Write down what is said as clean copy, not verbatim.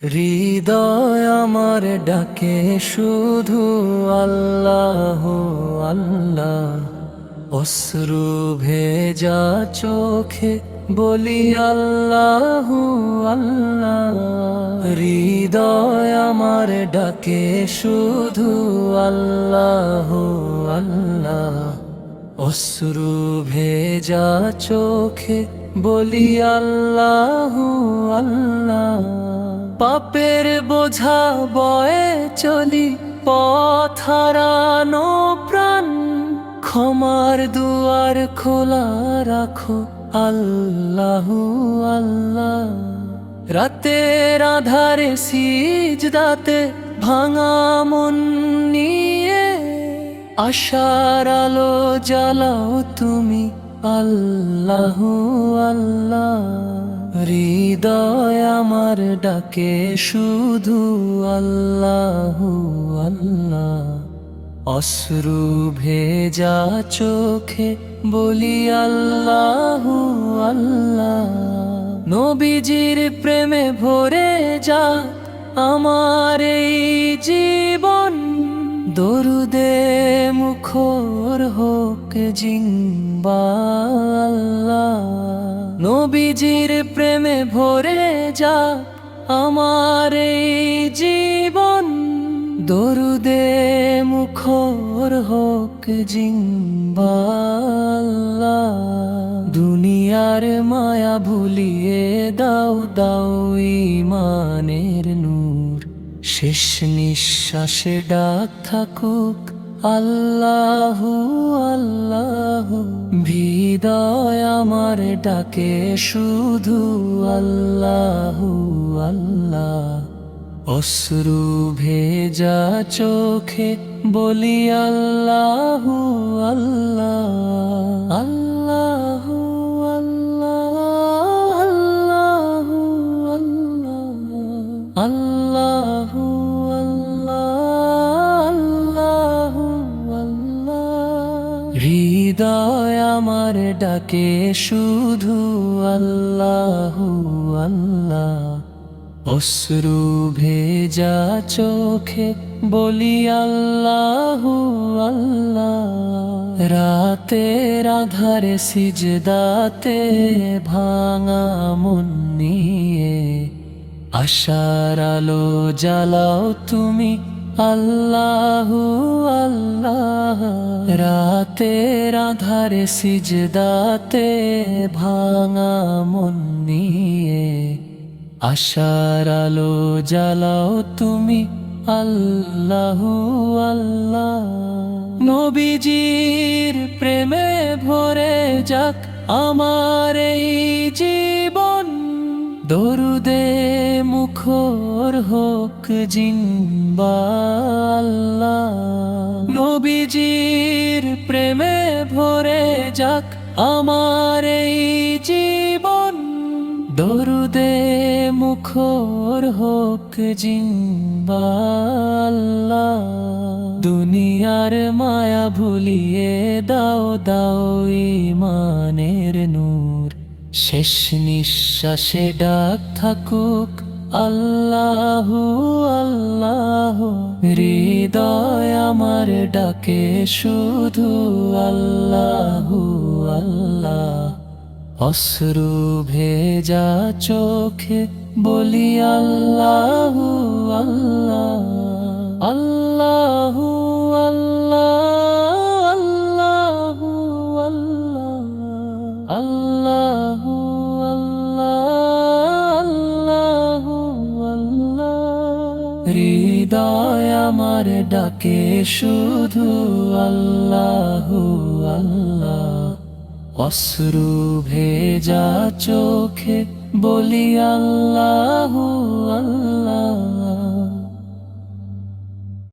হৃদয় আমার ডাকে শুধু আল্লাহ আল্লাহ। অশ্রু ভেজা চোখে বলি আল্লাহ আল্লাহ। হৃদয় আমার ডাকে শুধু আল্লাহ আল্লাহ। অশ্রু ভেজা চোখে বলি আল্লাহ আল্লাহ। পাপের বোঝা বয়ে চলি পথ হারানো প্রাণ, ক্ষমার দুয়ার খোলা রাখো আল্লাহ আল্লাহ। রাতের আধারে সিজদাতে ভাঙা মন নিয়ে আশার আলো জ্বালাও তুমি আল্লাহ আল্লাহ। হৃদয় আমার ডাকে শুধু আল্লাহ আল্লাহ। অশ্রু ভেজা চোখে বলি আল্লাহ আল্লাহ। নবীজির প্রেমে ভরে যা আমার এই জীবন, দরুদে মুখর হোক জিংবা আল্লাহ। নবীজির প্রেমে ভরে যা আমার এই জীবন, দরুদে মুখর হোক জিংবা আল্লাহ। দুনিয়ার মায়া ভুলিয়ে দাও দাও ঈমানের নূর, শেষ নিঃশ্বাসে ডাক থাকুক আল্লাহ আল্লাহ। হৃদয় আমার ডাকে শুধু আল্লাহ আল্লাহ। অশ্রু ভেজা চোখে বলি আল্লাহ আল্লাহ আল্লাহ আল্লাহ আল্লাহ আল্লাহ আল্লাহ আল্লাহ। হৃদয় আমার ডাকে শুধু আল্লাহ আল্লাহ। অশ্রু ভেজা চোখে বলি আল্লাহ আল্লাহ। রাতের আধারে সিজদাতে ভাঙা মন নিয়ে আশার আলো জ্বালাও তুমি আল্লাহ আল্লাহ। রাতের আধারে সিজদাতে ভাঙা মন নিয়ে আশার আলো জ্বালাও তুমি আল্লাহ আল্লাহ। নবীজির প্রেমে ভরে যাক আমার এই জীবন, দরুদে মুখর হোক জিংবা আল্লাহ। নবীজির প্রেমে ভরে যাক আমার এই জীবন, দরুদে মুখর হোক জিংবা আল্লাহ। দুনিয়ার মায়া ভুলিয়ে দাও দাও ঈমানের নূর, শেষ নিঃশ্বাসে ডাক থাকুক আল্লাহ আল্লাহ। হৃদয় আমার ডাকে শুধু আল্লাহ আল্লাহ। অশ্রু ভেজা চোখে বলি আল্লাহ আল্লাহ আল্লাহ আল্লাহ আল্লাহ আল্লাহ আল্লাহ আল্লাহ। হৃদয় আমার ডাকে শুধু আল্লাহ আল্লাহ। অশ্রু ভেজা চোখে বলি আল্লাহ আল্লাহ।